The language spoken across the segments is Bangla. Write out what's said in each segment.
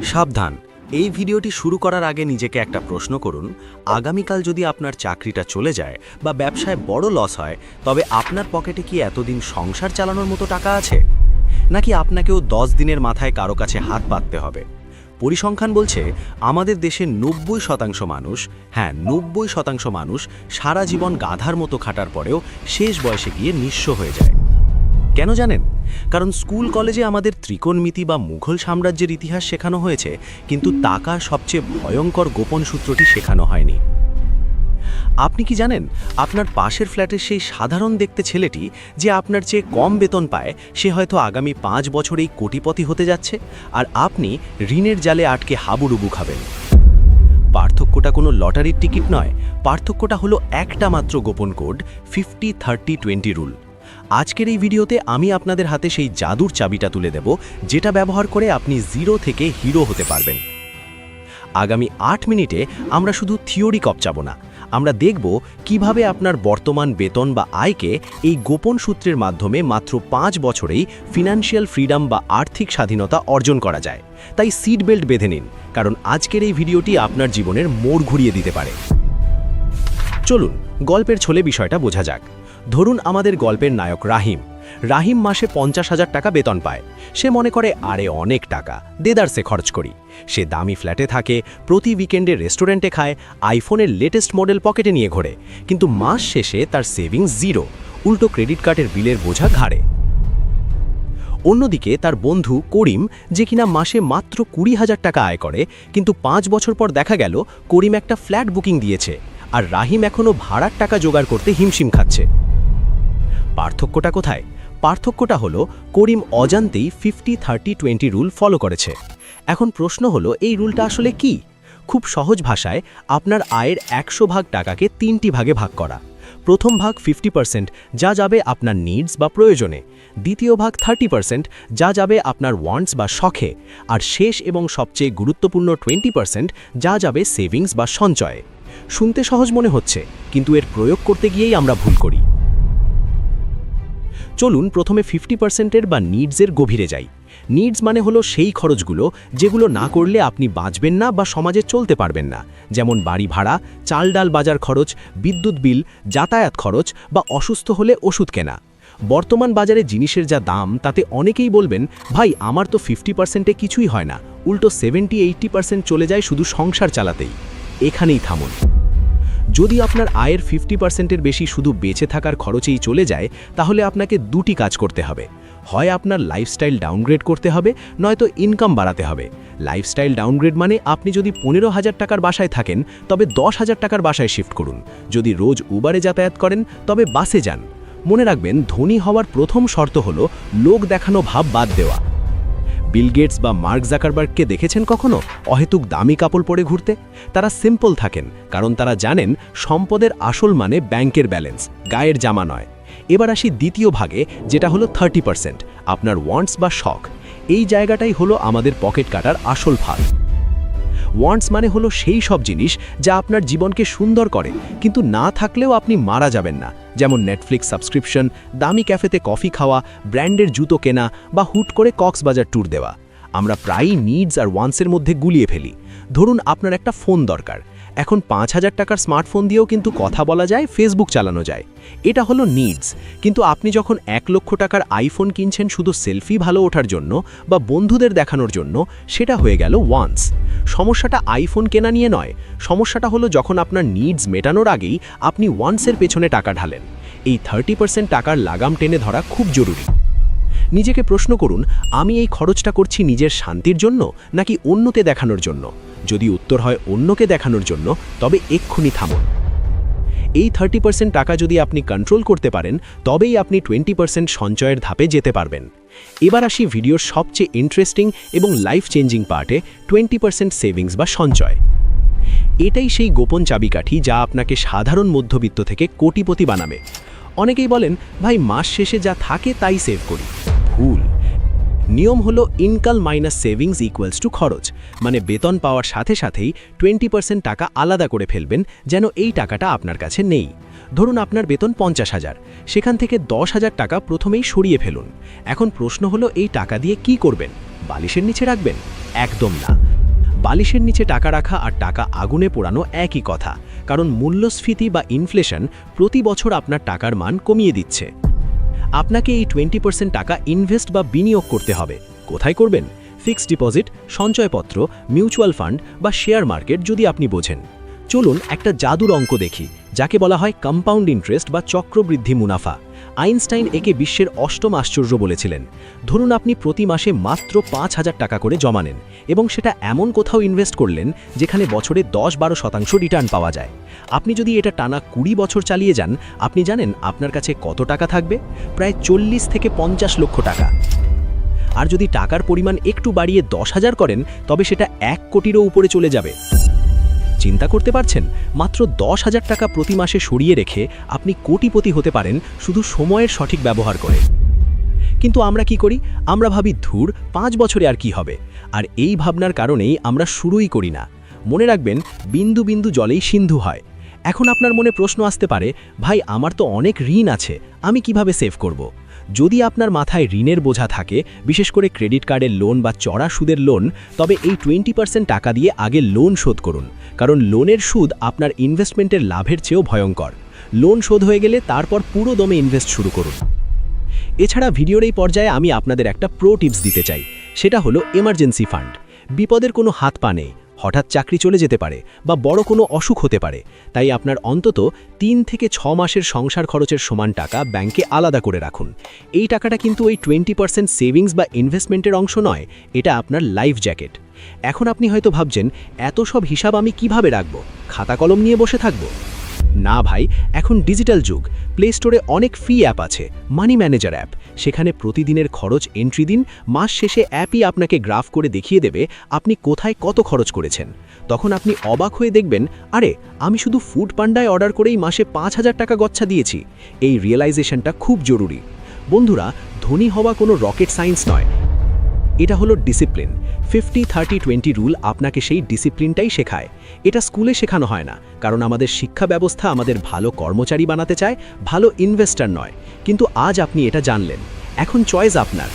সাবধান, এই ভিডিওটি শুরু করার আগে নিজেকে একটা প্রশ্ন করুন। আগামীকাল যদি আপনার চাকরিটা চলে যায় বা ব্যবসায় বড় লস হয়, তবে আপনার পকেটে কি এতদিন সংসার চালানোর মতো টাকা আছে, নাকি আপনাকেও 10 দিনের মাথায় কারো কাছে হাত পাততে হবে? পরিসংখ্যান বলছে আমাদের দেশে 90% মানুষ, হ্যাঁ 90% মানুষ সারা জীবন গাধার মতো খাটার পরেও শেষ বয়সে গিয়ে নিঃস্ব হয়ে যায়। কেন জানেন? কারণ স্কুল কলেজে আমাদের ত্রিকোণমিতি বা মুঘল সাম্রাজ্যের ইতিহাস শেখানো হয়েছে, কিন্তু টাকার সবচেয়ে ভয়ঙ্কর গোপন সূত্রটি শেখানো হয়নি। আপনি কি জানেন আপনার পাশের ফ্ল্যাটের সেই সাধারণ দেখতে ছেলেটি যে আপনার চেয়ে কম বেতন পায়, সে হয়তো আগামী 5 বছরেই কোটিপতি হতে যাচ্ছে, আর আপনি ঋণের জালে আটকে হাবুডুবু খাবেন? পার্থক্যটা কোনো লটারির টিকিট নয়, পার্থক্যটা হলো একটা মাত্র গোপন কোড, 50-30-20 রুল। আজকের এই ভিডিওতে আমি আপনাদের হাতে সেই জাদুর চাবিটা তুলে দেব, যেটা ব্যবহার করে আপনি জিরো থেকে হিরো হতে পারবেন। আগামী 8 মিনিটে আমরা শুধু থিওরি কপচাবো না, আমরা দেখব কিভাবে আপনার বর্তমান বেতন বা আয়কে এই গোপন সূত্রের মাধ্যমে মাত্র 5 বছরেই ফিনান্সিয়াল ফ্রিডম বা আর্থিক স্বাধীনতা অর্জন করা যায়। তাই সিট বেল্ট বেঁধে নিন, কারণ আজকের এই ভিডিওটি আপনার জীবনের মোড় ঘুরিয়ে দিতে পারে। চলুন গল্পের ছলে বিষয়টা বোঝা যাক। ধরুন আমাদের গল্পের নায়ক রাহিম মাসে 50,000 টাকা বেতন পায়। সে মনে করে আরে অনেক টাকা, দেদারসে খরচ করি। সে দামি ফ্ল্যাটে থাকে, প্রতি উইকেন্ডে রেস্টুরেন্টে খায়, আইফোনের লেটেস্ট মডেল পকেটে নিয়ে ঘোরে। কিন্তু মাস শেষে তার সেভিংস জিরো, উল্টো ক্রেডিট কার্ডের বিলের বোঝা ঘাড়ে। অন্যদিকে তার বন্ধু করিম, যে কিনা মাসে মাত্র 20,000 টাকা আয় করে, কিন্তু 5 বছর পর দেখা গেল করিম একটা ফ্ল্যাট বুকিং দিয়েছে, আর রাহিম এখনও ভাড়ার টাকা জোগাড় করতে হিমশিম খাচ্ছে। পার্থক্যটা কোথায়? পার্থক্যটা হলো করিম অজান্তেই 50-30-20 রুল ফলো করেছে। এখন প্রশ্ন হলো, এই রুলটা আসলে কি? খুব সহজ ভাষায়, আপনার আয়ের 100 ভাগ টাকাকে 3টি ভাগে ভাগ করা। প্রথম ভাগ 50% যা যাবে আপনার নিডস বা প্রয়োজনে, দ্বিতীয় ভাগ 30% যা যাবে আপনার ওয়ান্টস বা শখে, আর শেষ এবং সবচেয়ে গুরুত্বপূর্ণ 20% যা যাবে সেভিংস বা সঞ্চয়ে। শুনতে সহজ মনে হচ্ছে, কিন্তু এর প্রয়োগ করতে গিয়েই আমরা ভুল করি। চলুন প্রথমে 50%-এর বা নিডসের গভীরে যাই। নিডস মানে হলো সেই খরচগুলো যেগুলো না করলে আপনি বাঁচবেন না বা সমাজে চলতে পারবেন না, যেমন বাড়ি ভাড়া, চাল ডাল বাজার খরচ, বিদ্যুৎ বিল, যাতায়াত খরচ বা অসুস্থ হলে ওষুধ কেনা। বর্তমান বাজারে জিনিসের যা দাম, তাতে অনেকেই বলবেন, ভাই আমার তো 50%-এ কিছুই হয় না, উল্টো 70-80% চলে যায় শুধু সংসার চালাতেই। এখানেই থামুন। যদি আপনার আয়ের 50%-এর বেশি শুধু বেঁচে থাকার খরচেই চলে যায়, তাহলে আপনাকে দুটি কাজ করতে হবে। হয় আপনার লাইফস্টাইল ডাউনগ্রেড করতে হবে, নয়তো ইনকাম বাড়াতে হবে। লাইফস্টাইল ডাউনগ্রেড মানে আপনি যদি 15,000 টাকার বাসায় থাকেন, তবে 10,000 টাকার বাসায় শিফট করুন। যদি রোজ উবারে যাতায়াত করেন, তবে বাসে যান। মনে রাখবেন, ধনী হওয়ার প্রথম শর্ত হলো লোক দেখানো ভাব বাদ দেওয়া। বিল গেটস বা মার্ক জাকারবার্গকে দেখেছেন কখনো অহেতুক দামি কাপড় পরে ঘুরতে? তারা সিম্পল থাকেন, কারণ তারা জানেন সম্পদের আসল মানে ব্যাংকের ব্যালেন্স, গায়ের জামা নয়। এবার আসি দ্বিতীয় ভাগে, যেটা হলো 30%, আপনার ওয়ান্টস বা শখ। এই জায়গাটাই হলো আমাদের পকেট কাটার আসল ফাঁদ। ওয়ান্টস মানে হলো সেই সব জিনিস যা আপনার জীবনকে সুন্দর করে, কিন্তু না থাকলেও আপনি মারা যাবেন না, যেমন নেটফ্লিক্স সাবস্ক্রিপশন, দামি ক্যাফেতে কফি খাওয়া, ব্র্যান্ডের জুতো কেনা বা হুট করে কক্সবাজার ট্যুর দেওয়া। আমরা প্রায়ই নিডস আর ওয়ান্টসের মধ্যে গুলিয়ে ফেলি। ধরুন আপনার একটা ফোন দরকার, এখন 5,000 টাকার স্মার্টফোন দিয়েও কিন্তু কথা বলা যায়, ফেসবুক চালানো যায়। এটা হলো নিডস। কিন্তু আপনি যখন 1 লক্ষ টাকার আইফোন কিনছেন শুধু সেলফি ভালো ওঠার জন্য বা বন্ধুদের দেখানোর জন্য, সেটা হয়ে গেল ওয়ান্টস। সমস্যাটা আইফোন কেনা নিয়ে নয়, সমস্যাটা হলো যখন আপনার নিডস মেটানোর আগেই আপনি ওয়ান্টসের পেছনে টাকা ঢালেন। এই 30% টাকার লাগাম টেনে ধরা খুব জরুরি। নিজেকে প্রশ্ন করুন, আমি এই খরচটা করছি নিজের শান্তির জন্য নাকি অন্যকে দেখানোর জন্য? যদি উত্তর হয় অন্যকে দেখানোর জন্য, তবে এক্ষুনি থামুন। এই 30% টাকা যদি আপনি কন্ট্রোল করতে পারেন, তবেই আপনি 20% সঞ্চয়ের ধাপে যেতে পারবেন। এবার আসি ভিডিওর সবচেয়ে ইন্টারেস্টিং এবং লাইফ চেঞ্জিং পার্টে, 20% সেভিংস বা সঞ্চয়। এটাই সেই গোপন চাবিকাঠি যা আপনাকে সাধারণ মধ্যবিত্ত থেকে কোটিপতি বানাবে। অনেকেই বলেন, ভাই মাস শেষে যা থাকে তাই সেভ করি। ভুল। নিয়ম হলো income minus savings equals to খরচ, মানে বেতন পাওয়ার সাথে সাথেই 20% টাকা আলাদা করে ফেলবেন, যেন এই টাকাটা আপনার কাছে নেই। ধরুন আপনার বেতন 50,000, সেখান থেকে 10,000 টাকা প্রথমেই সরিয়ে ফেলুন। এখন প্রশ্ন হলো এই টাকা দিয়ে কি করবেন? বালিশের নিচে রাখবেন? একদম না। বালিশের নিচে টাকা রাখা আর টাকা আগুনে পোড়ানো একই কথা, কারণ মূল্যস্ফীতি বা ইনফ্লেশন প্রতি বছর আপনার টাকার মান কমিয়ে দিচ্ছে। আপনাকে এই 20% টাকা ইনভেস্ট বা বিনিয়োগ করতে হবে। কোথায় করবেন? ফিক্সড ডিপোজিট, সঞ্চয়পত্র, মিউচুয়াল ফান্ড বা শেয়ার মার্কেট যদি আপনি বোঝেন। চলুন একটা জাদুর অঙ্ক দেখি, যাকে বলা হয় কম্পাউন্ড ইন্টারেস্ট বা চক্রবৃদ্ধি মুনাফা। আইনস্টাইন একে বিশ্বের অষ্টম আশ্চর্য বলেছিলেন। ধরুন আপনি প্রতি মাসে মাত্র 5,000 টাকা করে জমা নেন এবং সেটা এমন কোথাও ইনভেস্ট করলেন যেখানে বছরে 10-12% রিটার্ন পাওয়া যায়। আপনি যদি এটা টানা 20 বছর চালিয়ে যান, আপনি জানেন আপনার কাছে কত টাকা থাকবে? প্রায় 40 থেকে 50 লক্ষ টাকা। আর যদি টাকার পরিমাণ একটু বাড়িয়ে 10,000 করেন, তবে সেটা 1 কোটিরও উপরে চলে যাবে। চিন্তা করতে পারছেন? মাত্র 10,000 টাকা প্রতি মাসে সরিয়ে রেখে আপনি কোটিপতি হতে পারেন শুধু সময়ের সঠিক ব্যবহার করে। কিন্তু আমরা কি করি? আমরা ভাবি ধুর 5 বছরে আর কি হবে। আর এই ভাবনার কারণেই আমরা শুরুই করি না। মনে রাখবেন, বিন্দু বিন্দু জলেই সিন্ধু হয়। এখন আপনার মনে প্রশ্ন আসতে পারে, ভাই আমার তো অনেক ঋণ আছে, আমি কিভাবে সেভ করব? যদি আপনার মাথায় ঋণের বোঝা থাকে, বিশেষ করে ক্রেডিট কার্ডের লোন বা চড়া সুদের লোন, তবে এই 20% টাকা দিয়ে আগে লোন শোধ করুন, কারণ লোনের সুদ আপনার ইনভেস্টমেন্টের লাভের চেয়েও ভয়ঙ্কর। লোন শোধ হয়ে গেলে তারপর পুরো দমে ইনভেস্ট শুরু করুন। এছাড়া ভিডিওর এই পর্যায়ে আমি আপনাদের একটা প্রো টিপস দিতে চাই, সেটা হলো এমার্জেন্সি ফান্ড। বিপদের কোনো হাত পা নেই, হঠাৎ চাকরি চলে যেতে পারে বা বড় কোনো অসুখ হতে পারে, তাই আপনার অন্তত 3 থেকে 6 মাসের সংসার খরচের সমান টাকা ব্যাংকে আলাদা করে রাখুন। এই টাকাটা কিন্তু ওই 20% সেভিংস বা ইনভেস্টমেন্টের অংশ নয়, এটা আপনার লাইফ জ্যাকেট। এখন আপনি হয়তো ভাবছেন, এত সব হিসাব আমি কিভাবে রাখব? খাতা কলম নিয়ে বসে থাকব? না ভাই, এখন ডিজিটাল যুগ। প্লে স্টোরে অনেক ফ্রি অ্যাপ আছে, মানি ম্যানেজার অ্যাপ। সেখানে প্রতিদিনের খরচ এন্ট্রি দিন, মাস শেষে অ্যাপই আপনাকে গ্রাফ করে দেখিয়ে দেবে আপনি কোথায় কত খরচ করেছেন। তখন আপনি অবাক হয়ে দেখবেন, আরে আমি শুধু ফুড পান্ডায় অর্ডার করেই মাসে 5,000 টাকা গচ্ছা দিয়েছি। এই রিয়েলাইজেশনটা খুব জরুরি। বন্ধুরা, ধনী হওয়া কোনো রকেট সায়েন্স নয়, এটা হলো ডিসিপ্লিন। 50-30-20 রুল আপনাকে সেই ডিসিপ্লিনটাই শেখায়। এটা স্কুলে শেখানো হয় না, কারণ আমাদের শিক্ষা ব্যবস্থা আমাদের ভালো কর্মচারী বানাতে চায়, ভালো ইনভেস্টর নয়। কিন্তু আজ আপনি এটা জানলেন। এখন চয়েস আপনার।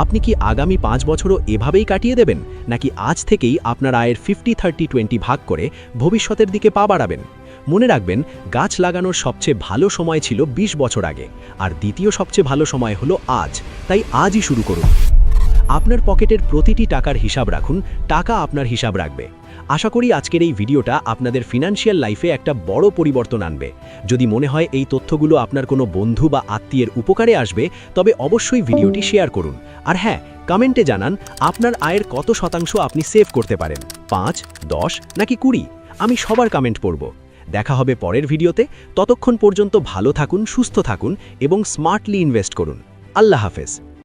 আপনি কি আগামী 5 বছরও এভাবেই কাটিয়ে দেবেন, নাকি আজ থেকেই আপনার আয়ের 50-30-20 ভাগ করে ভবিষ্যতের দিকে পা বাড়াবেন? মনে রাখবেন, গাছ লাগানোর সবচেয়ে ভালো সময় ছিল 20 বছর আগে, আর দ্বিতীয় সবচেয়ে ভালো সময় হলো আজ। তাই আজই শুরু করুন। আপনার পকেটের প্রতিটি টাকার হিসাব রাখুন, টাকা আপনার হিসাব রাখবে। আশা করি আজকের এই ভিডিওটা আপনাদের ফিনান্সিয়াল লাইফে একটা বড় পরিবর্তন আনবে। যদি মনে হয় এই তথ্যগুলো আপনার কোনো বন্ধু বা আত্মীয়ের উপকারে আসবে, তবে অবশ্যই ভিডিওটি শেয়ার করুন। আর হ্যাঁ, কমেন্টে জানান আপনার আয়ের কত শতাংশ আপনি সেভ করতে পারেন, 5, 10 নাকি 20। আমি সবার কমেন্ট পড়ব। দেখা হবে পরের ভিডিওতে। ততক্ষণ পর্যন্ত ভালো থাকুন, সুস্থ থাকুন এবং স্মার্টলি ইনভেস্ট করুন। আল্লাহ হাফেজ।